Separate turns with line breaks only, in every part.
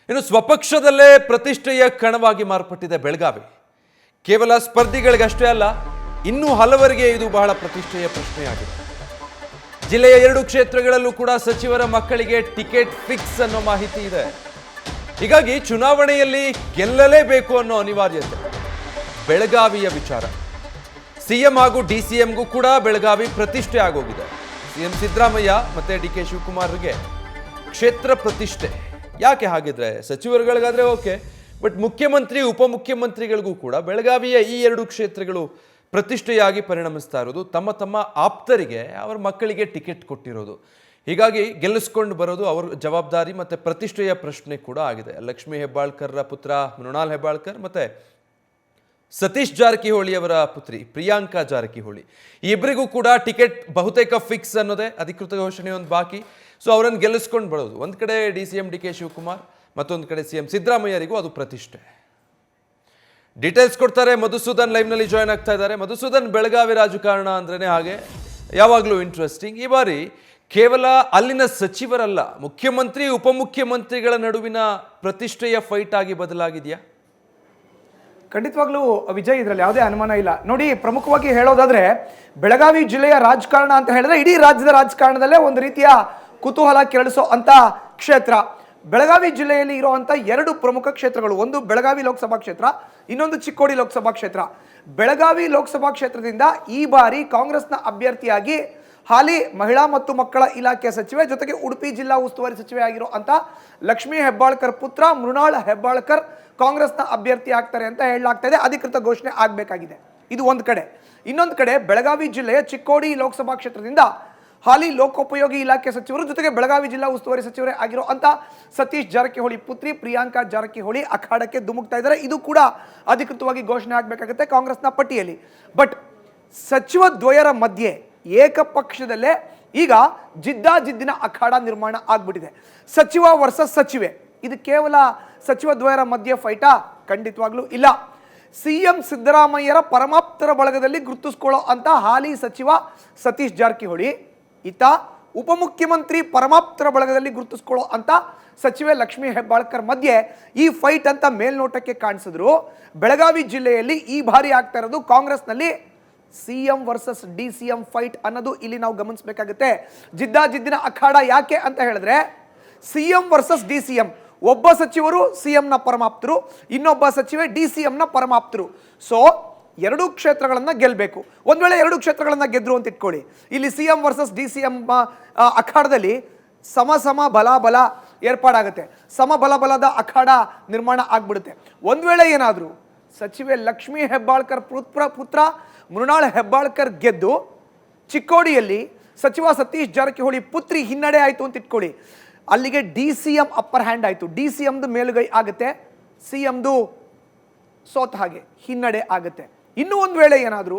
ಇನ್ನು ಸ್ವಪಕ್ಷದಲ್ಲೇ ಪ್ರತಿಷ್ಠೆಯ ಕಣವಾಗಿ ಮಾರ್ಪಟ್ಟಿದೆ ಬೆಳಗಾವಿ. ಕೇವಲ ಸ್ಪರ್ಧಿಗಳಿಗಷ್ಟೇ ಅಲ್ಲ, ಇನ್ನೂ ಹಲವರಿಗೆ ಇದು ಬಹಳ ಪ್ರತಿಷ್ಠೆಯ ಪ್ರಶ್ನೆಯಾಗಿದೆ. ಜಿಲ್ಲೆಯ 2 ಕ್ಷೇತ್ರಗಳಲ್ಲೂ ಕೂಡ ಸಚಿವರ ಮಕ್ಕಳಿಗೆ ಟಿಕೆಟ್ ಫಿಕ್ಸ್ ಅನ್ನೋ ಮಾಹಿತಿ ಇದೆ. ಹೀಗಾಗಿ ಚುನಾವಣೆಯಲ್ಲಿ ಗೆಲ್ಲಲೇಬೇಕು ಅನ್ನೋ ಅನಿವಾರ್ಯತೆ ಬೆಳಗಾವಿಯ ವಿಚಾರ. ಸಿಎಂ ಹಾಗೂ ಡಿಸಿಎಂಗೂ ಕೂಡ ಬೆಳಗಾವಿ ಪ್ರತಿಷ್ಠೆ ಆಗೋಗಿದೆ. ಸಿಎಂ ಸಿದ್ದರಾಮಯ್ಯ ಮತ್ತೆ ಡಿಕೆ ಶಿವಕುಮಾರ್ಗೆ ಕ್ಷೇತ್ರ ಪ್ರತಿಷ್ಠೆ. ಯಾಕೆ ಹಾಗಿದ್ರೆ? ಸಚಿವರುಗಳಿಗಾದ್ರೆ ಓಕೆ, ಬಟ್ ಮುಖ್ಯಮಂತ್ರಿ ಉಪಮುಖ್ಯಮಂತ್ರಿಗಳಿಗೂ ಕೂಡ ಬೆಳಗಾವಿಯ ಈ 2 ಕ್ಷೇತ್ರಗಳು ಪ್ರತಿಷ್ಠೆಯಾಗಿ ಪರಿಣಮಿಸ್ತಾ ಇರೋದು. ತಮ್ಮ ತಮ್ಮ ಆಪ್ತರಿಗೆ ಅವರ ಮಕ್ಕಳಿಗೆ ಟಿಕೆಟ್ ಕೊಟ್ಟಿರೋದು. ಹೀಗಾಗಿ ಗೆಲ್ಲಿಸ್ಕೊಂಡು ಬರೋದು ಅವರ ಜವಾಬ್ದಾರಿ ಮತ್ತು ಪ್ರತಿಷ್ಠೆಯ ಪ್ರಶ್ನೆ ಕೂಡ ಆಗಿದೆ. ಲಕ್ಷ್ಮೀ ಹೆಬ್ಬಾಳ್ಕರ್ರ ಪುತ್ರ ಮೃಣಾಲ್ ಹೆಬ್ಬಾಳ್ಕರ್ ಮತ್ತು ಸತೀಶ್ ಜಾರಕಿಹೊಳಿ ಅವರ ಪುತ್ರಿ ಪ್ರಿಯಾಂಕಾ ಜಾರಕಿಹೊಳಿ, ಈ ಇಬ್ಬರಿಗೂ ಕೂಡ ಟಿಕೆಟ್ ಬಹುತೇಕ ಫಿಕ್ಸ್ ಅನ್ನೋದೇ ಅಧಿಕೃತ ಘೋಷಣೆ ಒಂದು ಬಾಕಿ. ಸೊ ಅವರನ್ನು ಗೆಲ್ಲಿಸ್ಕೊಂಡು ಬರೋದು. ಒಂದು ಕಡೆ DCM ಡಿ ಕೆ ಶಿವಕುಮಾರ್, ಮತ್ತೊಂದು ಕಡೆ CM ಸಿದ್ದರಾಮಯ್ಯರಿಗೂ ಅದು ಪ್ರತಿಷ್ಠೆ. ಡೀಟೇಲ್ಸ್ ಕೊಡ್ತಾರೆ ಮಧುಸೂದನ್, ಲೈವ್ನಲ್ಲಿ ಜಾಯ್ನ್ ಆಗ್ತಾ ಇದ್ದಾರೆ. ಮಧುಸೂದನ್, ಬೆಳಗಾವಿ ರಾಜಕಾರಣ ಅಂದ್ರೇ ಹಾಗೆ ಯಾವಾಗಲೂ ಇಂಟ್ರೆಸ್ಟಿಂಗ್. ಈ ಬಾರಿ ಕೇವಲ ಅಲ್ಲಿನ ಸಚಿವರಲ್ಲ, ಮುಖ್ಯಮಂತ್ರಿ ಉಪಮುಖ್ಯಮಂತ್ರಿಗಳ ನಡುವಿನ ಪ್ರತಿಷ್ಠೆಯ ಫೈಟ್ ಆಗಿ ಬದಲಾಗಿದೆಯಾ?
ಖಂಡಿತವಾಗ್ಲೂ ವಿಜಯ್, ಇದರಲ್ಲಿ ಯಾವುದೇ ಅನುಮಾನ ಇಲ್ಲ. ನೋಡಿ, ಪ್ರಮುಖವಾಗಿ ಹೇಳೋದಾದ್ರೆ ಬೆಳಗಾವಿ ಜಿಲ್ಲೆಯ ರಾಜಕಾರಣ ಅಂತ ಹೇಳಿದ್ರೆ ಇಡೀ ರಾಜ್ಯದ ರಾಜಕಾರಣದಲ್ಲೇ ಒಂದು ರೀತಿಯ ಕುತೂಹಲ ಕೆರಳಿಸೋ ಅಂತ ಕ್ಷೇತ್ರ. ಬೆಳಗಾವಿ ಜಿಲ್ಲೆಯಲ್ಲಿ ಇರುವಂಥ 2 ಪ್ರಮುಖ ಕ್ಷೇತ್ರಗಳು, ಒಂದು ಬೆಳಗಾವಿ ಲೋಕಸಭಾ ಕ್ಷೇತ್ರ, ಇನ್ನೊಂದು ಚಿಕ್ಕೋಡಿ ಲೋಕಸಭಾ ಕ್ಷೇತ್ರ. ಬೆಳಗಾವಿ ಲೋಕಸಭಾ ಕ್ಷೇತ್ರದಿಂದ ಈ ಬಾರಿ ಕಾಂಗ್ರೆಸ್ನ ಅಭ್ಯರ್ಥಿಯಾಗಿ ಹಾಲಿ ಮಹಿಳಾ ಮತ್ತು ಮಕ್ಕಳ ಇಲಾಖೆ ಸಚಿವೆ, ಜೊತೆಗೆ ಉಡುಪಿ ಜಿಲ್ಲಾ ಉಸ್ತುವಾರಿ ಸಚಿವೆ ಆಗಿರೋ ಅಂತ ಲಕ್ಷ್ಮೀ ಹೆಬ್ಬಾಳ್ಕರ್ ಪುತ್ರ ಮೃಣಾಲ್ ಹೆಬ್ಬಾಳ್ಕರ್ ಕಾಂಗ್ರೆಸ್ನ ಅಭ್ಯರ್ಥಿ ಆಗ್ತಾರೆ ಅಂತ ಹೇಳಲಾಗ್ತಾ ಇದೆ. ಅಧಿಕೃತ ಘೋಷಣೆ ಆಗಬೇಕಾಗಿದೆ. ಇದು ಒಂದು ಕಡೆ. ಇನ್ನೊಂದು ಕಡೆ ಬೆಳಗಾವಿ ಜಿಲ್ಲೆಯ ಚಿಕ್ಕೋಡಿ ಲೋಕಸಭಾ ಕ್ಷೇತ್ರದಿಂದ ಹಾಲಿ ಲೋಕೋಪಯೋಗಿ ಇಲಾಖೆ ಸಚಿವರು, ಜೊತೆಗೆ ಬೆಳಗಾವಿ ಜಿಲ್ಲಾ ಉಸ್ತುವಾರಿ ಸಚಿವರೇ ಆಗಿರೋ ಅಂತ ಸತೀಶ್ ಜಾರಕಿಹೊಳಿ ಪುತ್ರಿ ಪ್ರಿಯಾಂಕಾ ಜಾರಕಿಹೊಳಿ ಅಖಾಡಕ್ಕೆ ಧುಮುಕ್ತಾ ಇದ್ದಾರೆ. ಇದು ಕೂಡ ಅಧಿಕೃತವಾಗಿ ಘೋಷಣೆ ಆಗಬೇಕಾಗುತ್ತೆ ಕಾಂಗ್ರೆಸ್ನ ಪಟ್ಟಿಯಲ್ಲಿ. ಬಟ್ ಸಚಿವ ದ್ವಯರ ಮಧ್ಯೆ ಏಕಪಕ್ಷದಲ್ಲೇ ಈಗ ಜಿದ್ದಾಜಿದ್ದಿನ ಅಖಾಡ ನಿರ್ಮಾಣ ಆಗ್ಬಿಟ್ಟಿದೆ. ಸಚಿವ ವರ್ಸಸ್ ಸಚಿವೆ. ಇದು ಕೇವಲ ಸಚಿವ ದ್ವಯರ ಮಧ್ಯೆ ಫೈಟಾ? ಖಂಡಿತವಾಗ್ಲೂ ಇಲ್ಲ. CM ಸಿದ್ದರಾಮಯ್ಯರ ಪರಮಾಪ್ತರ ಬಳಗದಲ್ಲಿ ಗುರುತಿಸ್ಕೊಳ್ಳೋ ಅಂತ ಹಾಲಿ ಸಚಿವ ಸತೀಶ್ ಜಾರಕಿಹೊಳಿ, ಈತ ಉಪಮುಖ್ಯಮಂತ್ರಿ ಪರಮಾಪ್ತರ ಬಳಗದಲ್ಲಿ ಗುರುತಿಸ್ಕೊಳ್ಳೋ ಅಂತ ಸಚಿವೆ ಲಕ್ಷ್ಮೀ ಹೆಬ್ಬಾಳ್ಕರ್ ಮಧ್ಯೆ ಈ ಫೈಟ್ ಅಂತ ಮೇಲ್ನೋಟಕ್ಕೆ ಕಾಣಿಸಿದ್ರು. ಬೆಳಗಾವಿ ಜಿಲ್ಲೆಯಲ್ಲಿ ಈ ಬಾರಿ ಆಗ್ತಾ ಇರೋದು ಕಾಂಗ್ರೆಸ್ನಲ್ಲಿ CM ವರ್ಸಸ್ DCM ಫೈಟ್ ಅನ್ನೋದು ಇಲ್ಲಿ ನಾವು ಗಮನಿಸಬೇಕಾಗುತ್ತೆ. ಜಿದ್ದಾಜಿದ್ದಿನ ಅಖಾಡ ಯಾಕೆ ಅಂತ ಹೇಳಿದ್ರೆ, CM ವರ್ಸಸ್ DCM, ಒಬ್ಬ ಸಚಿವರು CMನ ಪರಮಾಪ್ತರು, ಇನ್ನೊಬ್ಬ ಸಚಿವೆ DCMನ ಪರಮಾಪ್ತರು. ಸೊ 2 ಕ್ಷೇತ್ರಗಳನ್ನು ಗೆಲ್ಲಬೇಕು. ಒಂದು ವೇಳೆ 2 ಕ್ಷೇತ್ರಗಳನ್ನು ಗೆದ್ರು ಅಂತ ಇಟ್ಕೊಳ್ಳಿ, ಇಲ್ಲಿ CM ವರ್ಸಸ್ DCM ಅಖಾಡದಲ್ಲಿ ಸಮ ಬಲ ಏರ್ಪಾಡಾಗುತ್ತೆ. ಬಲದ ಅಖಾಡ ನಿರ್ಮಾಣ ಆಗ್ಬಿಡುತ್ತೆ. ಒಂದು ವೇಳೆ ಏನಾದರೂ ಸಚಿವೆ ಲಕ್ಷ್ಮೀ ಹೆಬ್ಬಾಳ್ಕರ್ ಪುತ್ರ ಮೃಣಾಲ್ ಹೆಬ್ಬಾಳ್ಕರ್ ಗೆದ್ದು ಚಿಕ್ಕೋಡಿಯಲ್ಲಿ ಸಚಿವ ಸತೀಶ್ ಜಾರಕಿಹೊಳಿ ಪುತ್ರಿ ಹಿನ್ನಡೆ ಆಯಿತು ಅಂತ ಇಟ್ಕೊಳ್ಳಿ, ಅಲ್ಲಿಗೆ DCM ಅಪ್ಪರ್ ಹ್ಯಾಂಡ್ ಆಯಿತು. DCMದು ಮೇಲುಗೈ ಆಗುತ್ತೆ, CMದು ಸೋತ ಹಾಗೆ ಹಿನ್ನಡೆ ಆಗುತ್ತೆ. ಇನ್ನೂ ಒಂದು ವೇಳೆ ಏನಾದರೂ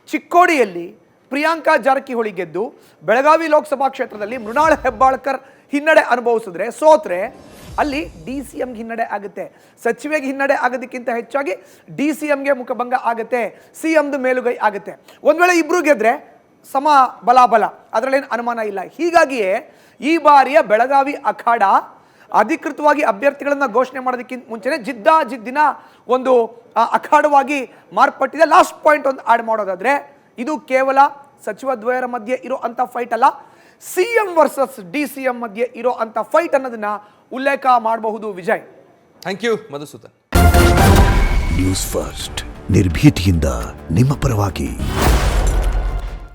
ಚಿಕ್ಕೋಡಿಯಲ್ಲಿ ಪ್ರಿಯಾಂಕಾ ಜಾರಕಿಹೊಳಿ ಗೆದ್ದು ಬೆಳಗಾವಿ ಲೋಕಸಭಾ ಕ್ಷೇತ್ರದಲ್ಲಿ ಮೃಣಾಲ್ ಹೆಬ್ಬಾಳ್ಕರ್ ಹಿನ್ನಡೆ ಅನುಭವಿಸಿದ್ರೆ, ಸೋತ್ರೆ ಅಲ್ಲಿ DCMಗೆ ಹಿನ್ನಡೆ ಆಗುತ್ತೆ. ಸಚಿವೆಗೆ ಹಿನ್ನಡೆ ಆಗೋದಕ್ಕಿಂತ ಹೆಚ್ಚಾಗಿ DCMಗೆ ಮುಖಭಂಗ ಆಗುತ್ತೆ, CMದು ಮೇಲುಗೈ ಆಗುತ್ತೆ. ಒಂದು ವೇಳೆ ಇಬ್ರು ಗೆದ್ರೆ ಸಮ ಬಲ, ಅದರಲ್ಲೇನು ಅನುಮಾನ ಇಲ್ಲ. ಹೀಗಾಗಿಯೇ ಈ ಬಾರಿಯ ಬೆಳಗಾವಿ ಅಖಾಡ ಅಧಿಕೃತವಾಗಿ ಅಭ್ಯರ್ಥಿಗಳನ್ನು ಘೋಷಣೆ ಮಾಡೋದಕ್ಕಿಂತ ಮುಂಚೆನೇ ಜಿದ್ದಾಜಿದ್ದಿನ ಒಂದು ಅಖಾಡವಾಗಿ ಮಾರ್ಪಟ್ಟಿದೆ. ಲಾಸ್ಟ್ ಪಾಯಿಂಟ್ ಒಂದು ಆಡ್ ಮಾಡೋದಾದ್ರೆ, ಇದು ಕೇವಲ ಸಚಿವ ದ್ವಯರ ಮಧ್ಯೆ ಇರೋ ಅಂಥ ಫೈಟ್ ಅಲ್ಲ, CM ವರ್ಸಸ್ DCM ಮಧ್ಯೆ ಇರೋ ಅಂಥ ಫೈಟ್ ಅನ್ನೋದನ್ನ ಉಲ್ಲೇಖ ಮಾಡಬಹುದು. Vijay,
thank you Madhusudan.
News first, ನಿರ್ಭೀತಿಯಿಂದ ನಿಮ್ಮ ಪರವಾಗಿ.